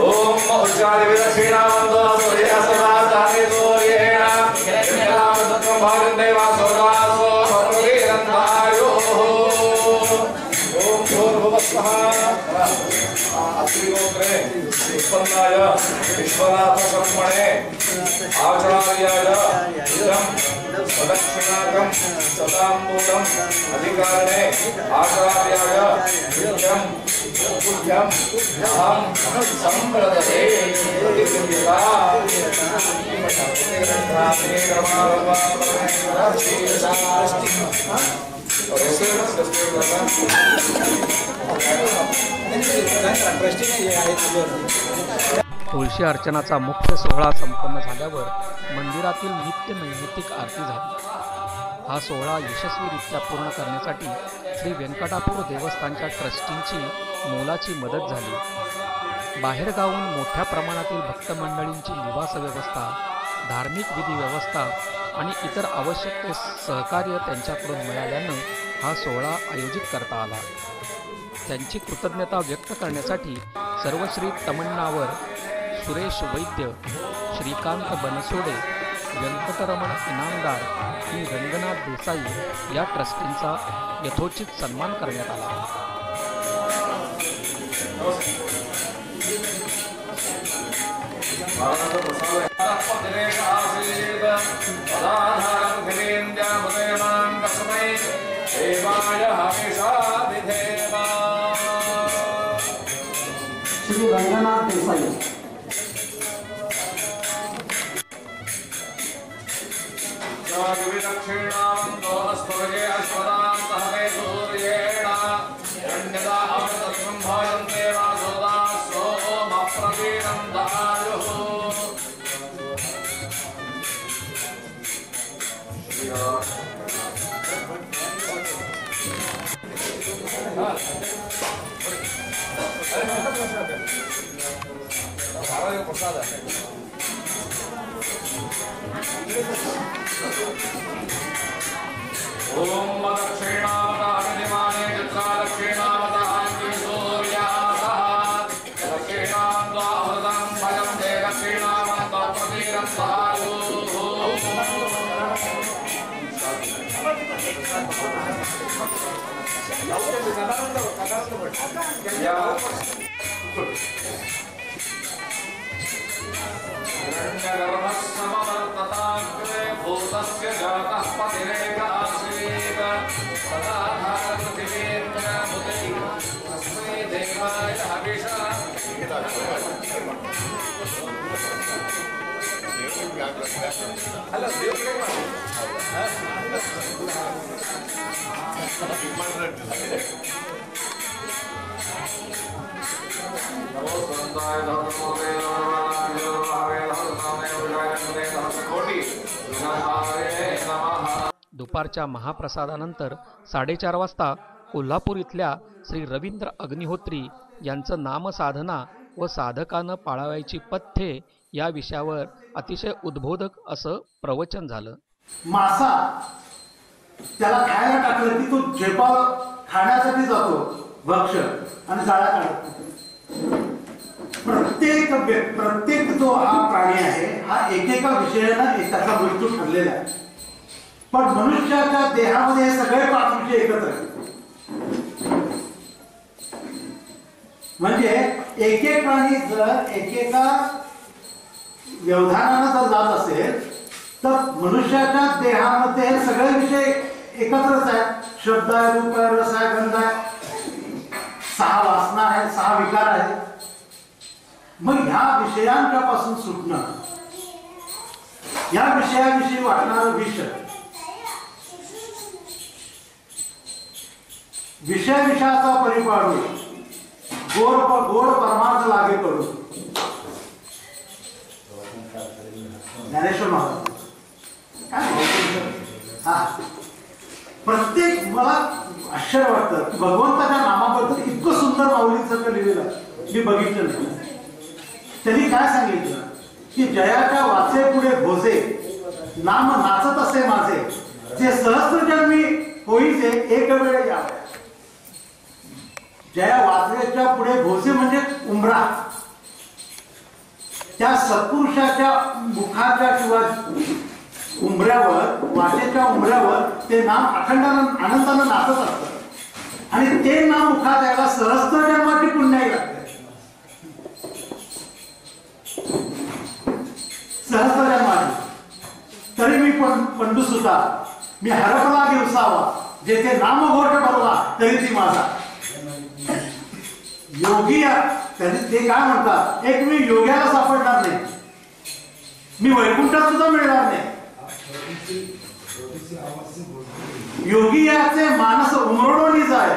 ओम उच्चादि विदक्षिणावंतो सूर्य सदा साधि सूर्येण भाजन्ते वासोदासो भद्रवीरन्तायोः ओम भूर्भुवस्वः अत्रिगोत्रे उत्पन्नाय विश्वनाथकर्मणे आचार्याय इदं प्रदक्षिणाकं सदाम्बूलं अधिकारणे आचार्याय नित्यं पूज्यं अहं संप्रदते प्रतिपुंजिता ग्रन्थानि क्रमाववा तुळशी अर्चनाचा मुख्य सोहळा संपन्न झाल्यावर मंदिरातील नित्य नैमित्तिक आरती झाली. हा सोहळा यशस्वीरित्या पूर्ण करण्यासाठी श्री व्यंकटापूर देवस्थानच्या ट्रस्टींची मोलाची मदत झाली. बाहेरगावून मोठ्या प्रमाणातील भक्तमंडळींची निवास व्यवस्था, धार्मिक विधी व्यवस्था आणि इतर आवश्यक ते सहकार्य त्यांच्याकडून मिळाल्यानं हा सोहळा आयोजित करता आला. त्यांची कृतज्ञता व्यक्त करण्यासाठी सर्वश्री तमन्नावर, सुरेश वैद्य, श्रीकांत बनसोडे, व्यंकटरमण इनामदार आणि रंगनाथ देसाई या ट्रस्टींचा यथोचित सन्मान करण्यात आला. श्री रंगनाथ देसाई ओम दक्षिणावतारिमाने दक्षिणावतारि सूर्यासः दक्षिणाद्वावृतं भजं ते दक्षिणावन्तप्रतीरं हिरण्यगर्भस्समवर्तताग्रे भूतस्य जातः पतिरेक आसीत् सदा पृथिवीर्मुदे तस्मै देवाय हविषा दुपारच्या महाप्रसादानंतर 4:30 वाजता कोल्हापूर इथल्या श्री रवींद्र अग्निहोत्री यांचं नामसाधना व साधकानं पाळावयाची पथ्ये या विषयावर अतिशय उद्बोधक असं प्रवचन झालं. मासा त्याला खायला टाकलं की तो झेपा खाण्यासाठी जातो भक्ष आणि जाळ्या काढतो. प्रत्येक जो हा प्राणी आहे हा एकेका विषयानं त्याचा मृत्यू ठरलेला आहे. पण मनुष्याच्या देहामध्ये हे सगळे 5 विषय एकत्र आहेत. म्हणजे एक एक प्राणी जर एकेका व्यवधानानं जर जात असेल तर मनुष्याच्या देहामध्ये हे सगळे विषय एकत्रच आहेत. शब्द आहे, रूप आहे, रस आहे, गंध आहे, 6 वासना आहेत, 6 विकार आहेत. मग ह्या विषयांच्या पासून सुटणं, या विषयाविषयी वाटणारं विषयाचा परिपाडू गोड परमार्थ लागे करू ज्ञानेश्वर महाराज. प्रत्येक मला आश्चर्य वाटतं की भगवंताच्या नामाबद्दल इतकं सुंदर माऊलीचं लिहिलेलं मी बघितलं नाही. त्यांनी काय सांगितलं की जयाच्या वाचे पुढे भोजे नाम नाचत असे माझे जे सहस्त्रजन्मी होईचे एक वेळ यावे. जया वाचण्याच्या पुढे भोसे म्हणजे उंबरा, त्या सत्पुरुषाच्या मुखाच्या किंवा उंबऱ्यावर, वाटेच्या उंबऱ्यावर ते नाम अखंड आनंदानं नाचत असतं आणि ते नाम मुखात यायला सहस्त्र जन्माची पुण्याई लागते. सहस्त्र जन्माची. तरी मी पंडूसुता, मी हरपला दिवसावा, जेथे नामघोष भरला तरी ती माझा. योगी ते काय म्हणतात, एक मी योग्याला सापडणार नाही, मी वैकुंठात सुद्धा मिळणार नाही. योगी याचे मानस उमरडोनी जाय,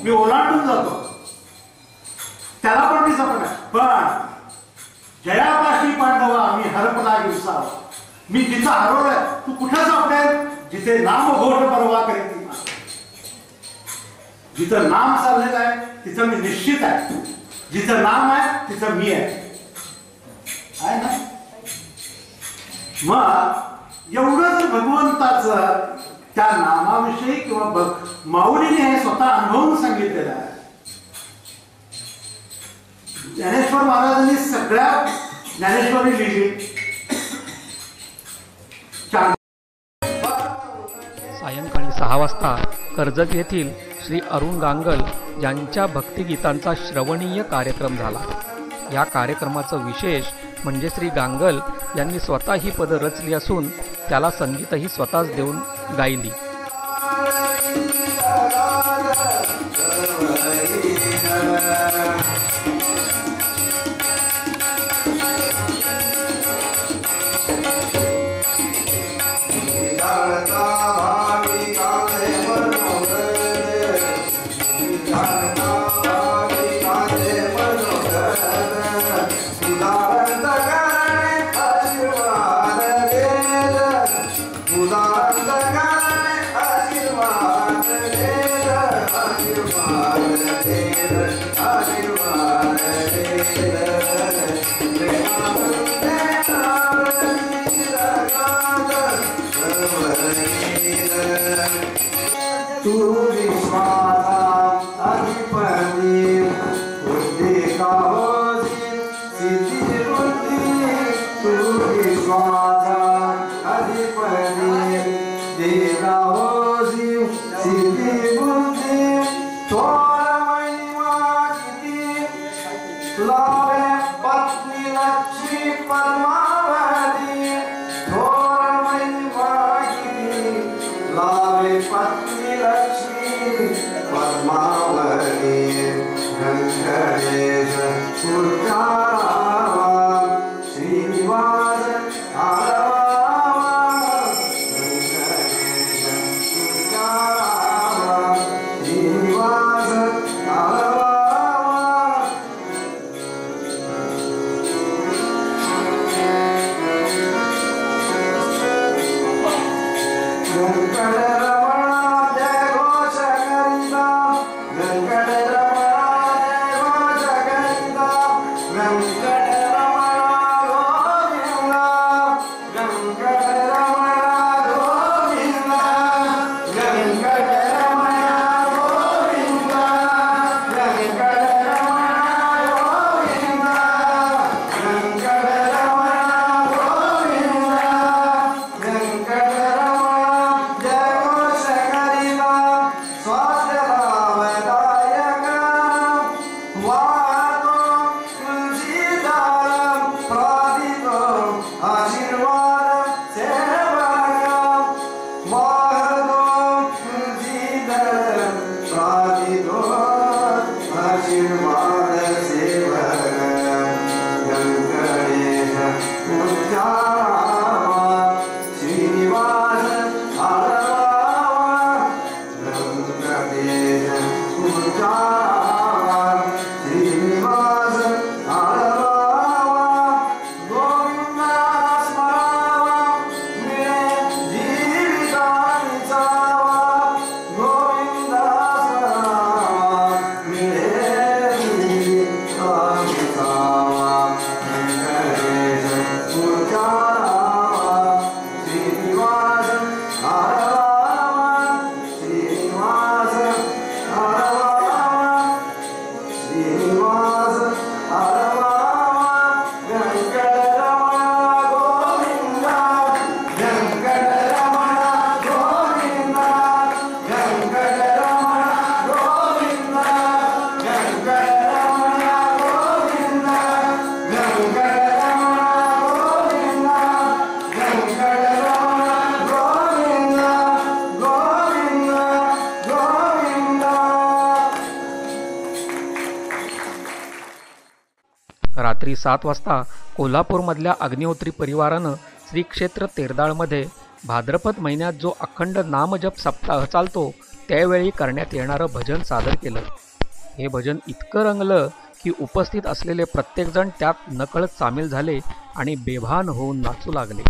मी ओलांडून जातो, त्याला पण मी सापडणार. पण जयापाशी पांडवा मी हरपला दिवसावा, मी जिथं हरवलंय तू कुठं सापडेल, जिथे नामघोष परवा करेल. जिथं नाम चाललेलं आहे तिथं मी निश्चित आहे, जिथं नाम आहे तिथं मी आहे ना. मग एवढं जर भगवंताचं त्या नामाविषयी किंवा माऊलीने हे स्वतः अनुभवून सांगितलेलं आहे. ज्ञानेश्वर महाराजांनी सगळ्या ज्ञानेश्वरी लिहिली. सायंकाळी 6 वाजता कर्जत येथील श्री अरुण गांगल यांच्या भक्तिगीतांचा श्रवणीय कार्यक्रम झाला. या कार्यक्रमाचं विशेष म्हणजे श्री गांगल यांनी स्वतः ही पदं रचली असून त्याला संगीतही स्वतःच देऊन गायली. रात्री 7 वाजता कोल्हापूरमधल्या अग्निहोत्री परिवारानं श्री क्षेत्र तेरदाळमध्ये भाद्रपद महिन्यात जो अखंड नामजप सप्ताह चालतो त्यावेळी करण्यात येणारं भजन सादर केलं. हे भजन इतकं रंगलं की उपस्थित असलेले प्रत्येकजण त्यात नकळत सामील झाले आणि बेभान होऊन नाचू लागले.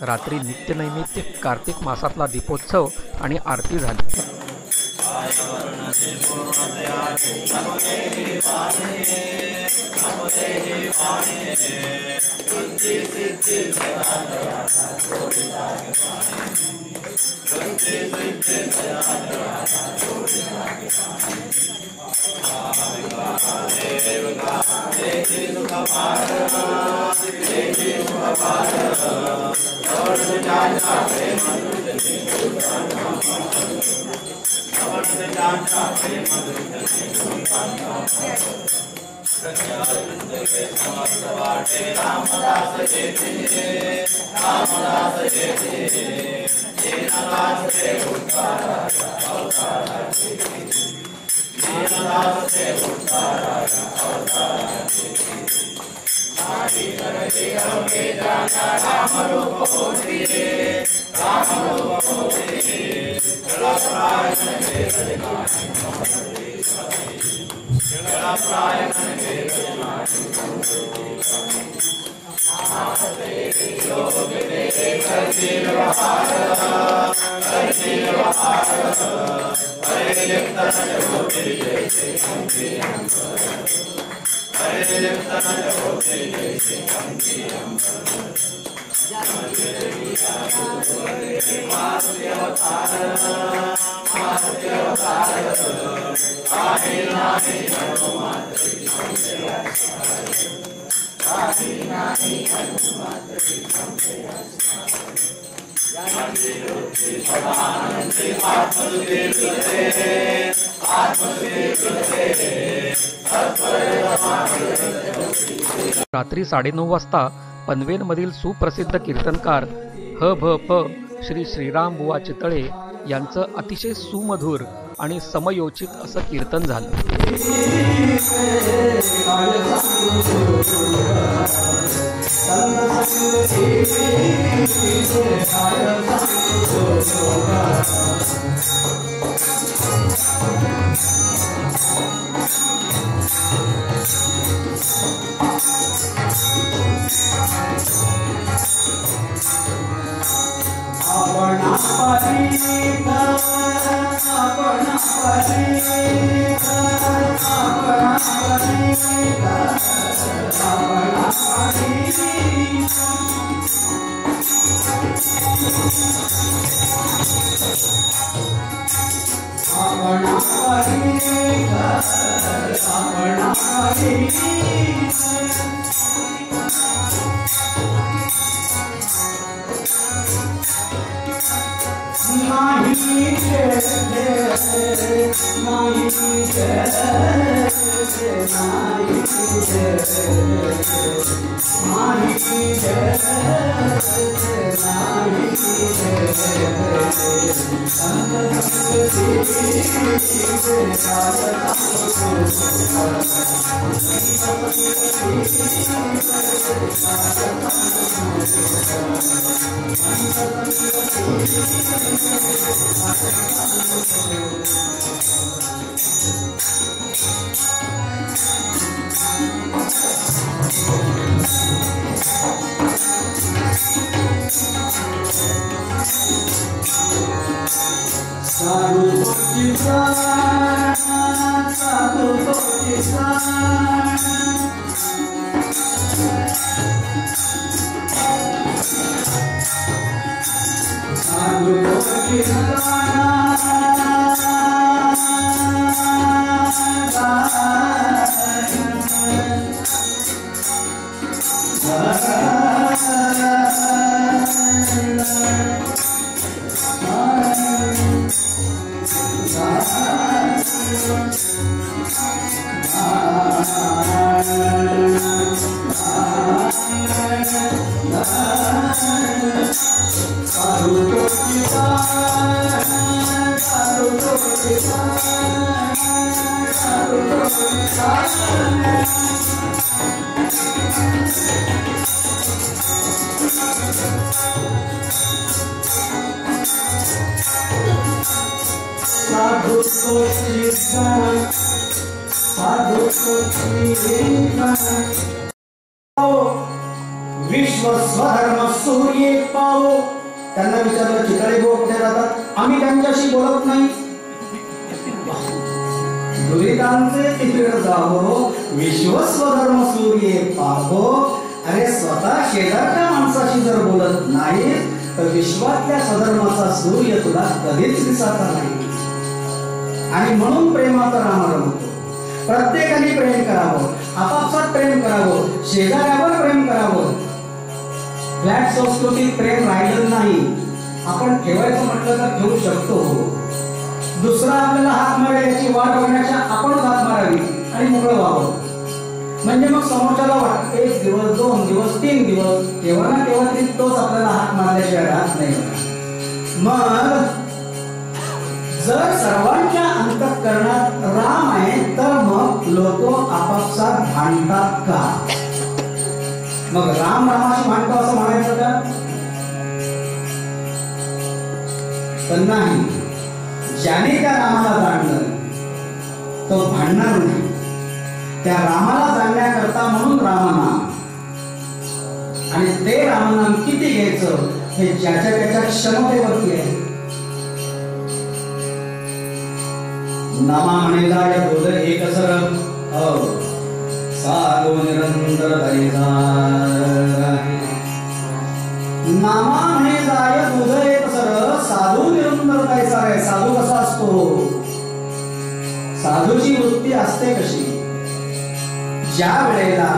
रात्री नित्यनैमित्य कार्तिक मासातला दीपोत्सव आणि आरती झाली. रात्री 9:30 वाजता पनवेलमधील सुप्रसिद्ध कीर्तनकार ह.भ.प. श्री श्रीरामबुवा चितळे यांचं अतिशय सुमधुर आणि समयोचित असं कीर्तन झालं. विश्व स्वधर्म सूर्य पावो. त्यांना विचारलं चितळे बुवा कुठे राहतात? आम्ही त्यांच्याशी बोलत नाही. दुरितांचे तिकडे जावो, विश्व स्वधर्म सूर्य पावो. अरे स्वतः शेजारच्या माणसाशी जर बोलत नाही तर विश्वातल्या स्वधर्माचा सूर्य तुला कधीच दिसणार नाही. आणि म्हणून प्रेमाचा रामाला म्हणतो, प्रत्येकाने प्रेम करावं, आपापसात प्रेम करावं, शेजाऱ्यावर प्रेम करावं. फ्लॅट संस्कृतीत प्रेम राहिलं नाही. आपण ठेवायचं म्हटलं तर ठेवू शकतो. दुसरा आपल्याला हात मारेल याची वाट बघण्याच्या आपणच हात मारावी आणि मोकळं व्हावं. म्हणजे मग समोरच्याला वाटत 1 दिवस 2 दिवस 3 दिवस केव्हा ना केव्हा तरी तोच आपल्याला हात मारल्याशिवाय राहत नाही. मग जर सर्वांच्या अंतःकरणात राम आहे तर मग लोक आपापसात भांडतात का? मग राम रामाशी भांडतो असं म्हणायचं का? पण नाही. ज्याने त्या रामाला जाणलं तो भांडणार नाही. त्या रामाला जाणण्याकरता म्हणून रामनाम. आणि ते रामनाम किती घ्यायचं हे ज्याच्या त्याच्या क्षमतेवरती आहे. नामा म्हणे जाय बोध एक सर साधू निरंतर नामा म्हणे जाय बोध एक सर साधू निरंतर जायचा आहे. साधू कसा असतो? साधूची वृत्ती असते कशी? ज्या वेळेला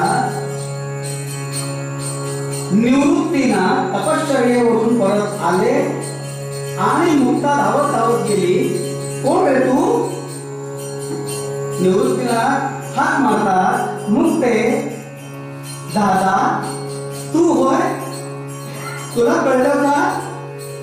निवृत्तीना तपश्चर्येवरून परत आले आणि मुक्ता धावत धावत गेली. कोण रे तू? निवृत्तीला हात मारतात. मुक्ते दादा तू होय? तुला कळलं का?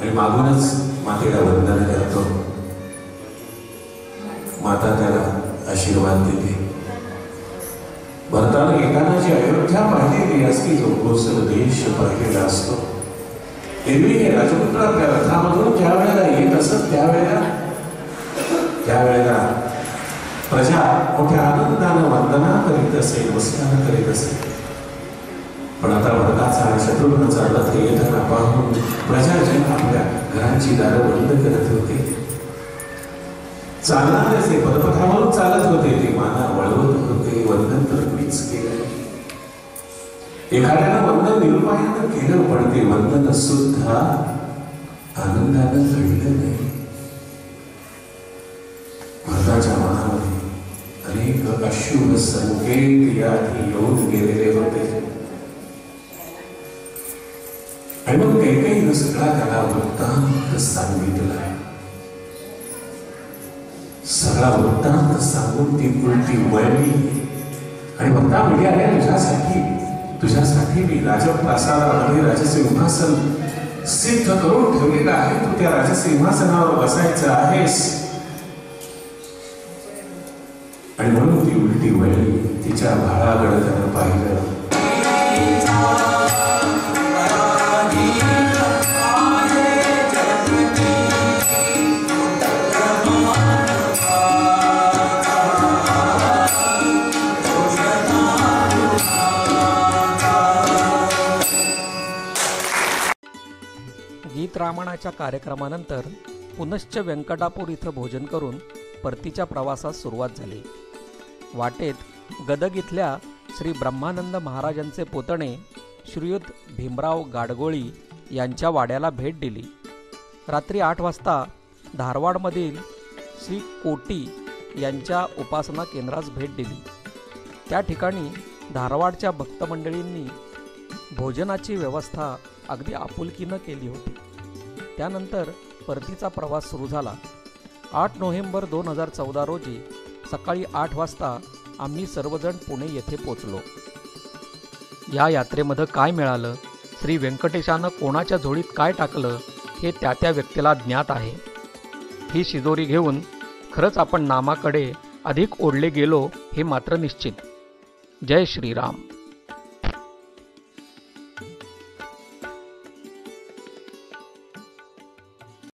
आणि मागूनच मातेला वंदन करतो. माता त्याला आशीर्वाद देते. भरताने येताना जी अयोध्या पाहिलेली असती, जो कोसल देश पाहिलेला असतो. एरवी हे राजपुत्र आपल्या रथामधून ज्या वेळेला येत असत त्यावेळेला प्रजा मोठ्या आनंदानं वंदना करीत असे, नमस्कार करीत असे. पण आता भरताचा आणि शत्रुघ्नाचा रथ येताना पाहून प्रजाजन आपल्या घरांची दारं बंद करत होते. चालणारे जे पदपथावरून चालत होते ते माना वळवत होते. वंदन तर मीच केलं. एखाद्यानं वंदन निरुपायानं केलं, पण ते वंदन सुद्धा आनंदानं घडलं नाही. भरताच्या मनामध्ये अनेक अशुभ संकेत याआधी येऊन गेलेले होते. आणि मग कैकेयीनं सगळा त्याला वृत्तांत सांगितला. सगळा वृत्तांत सांगून ती उलटी वळली आणि भक्ता म्हणाल्या, तुझ्यासाठी मी राजप्रासादामध्ये राजसिंहासन सिद्ध करून ठेवलेलं आहे. तू त्या राजसिंहासनावर बसायचं आहेस. आणि म्हणून ती उलटी वळली. तिच्या भाळाकडे त्यानं पाहिलं. गीत रामायणाच्या कार्यक्रमानंतर पुनश्च व्यंकटापूर इथं भोजन करून परतीच्या प्रवासास सुरुवात झाली. वाटेत गदग इथल्या श्री ब्रह्मानंद महाराजांचे पोतणे श्रीयुत भीमराव गाडगोळी यांच्या वाड्याला भेट दिली. रात्री 8 वाजता धारवाडमधील श्री कोटी यांच्या उपासना केंद्रास भेट दिली. त्या ठिकाणी धारवाडच्या भक्तमंडळींनी भोजनाची व्यवस्था अगदी आपुलकीनं केली होती. त्यानंतर परतीचा प्रवास सुरू झाला. 8 नोव्हेंबर 2014 रोजी सकाळी 8 वाजता आम्ही सर्वजण पुणे येथे पोचलो. या यात्रेमध्ये काय मिळालं, श्री व्यंकटेशानं कोणाच्या झोळीत काय टाकलं, हे त्या व्यक्तीला ज्ञात आहे. ही शिदोरी घेऊन खरंच आपण नामाकडे अधिक ओढले गेलो हे मात्र निश्चित. जय श्रीराम.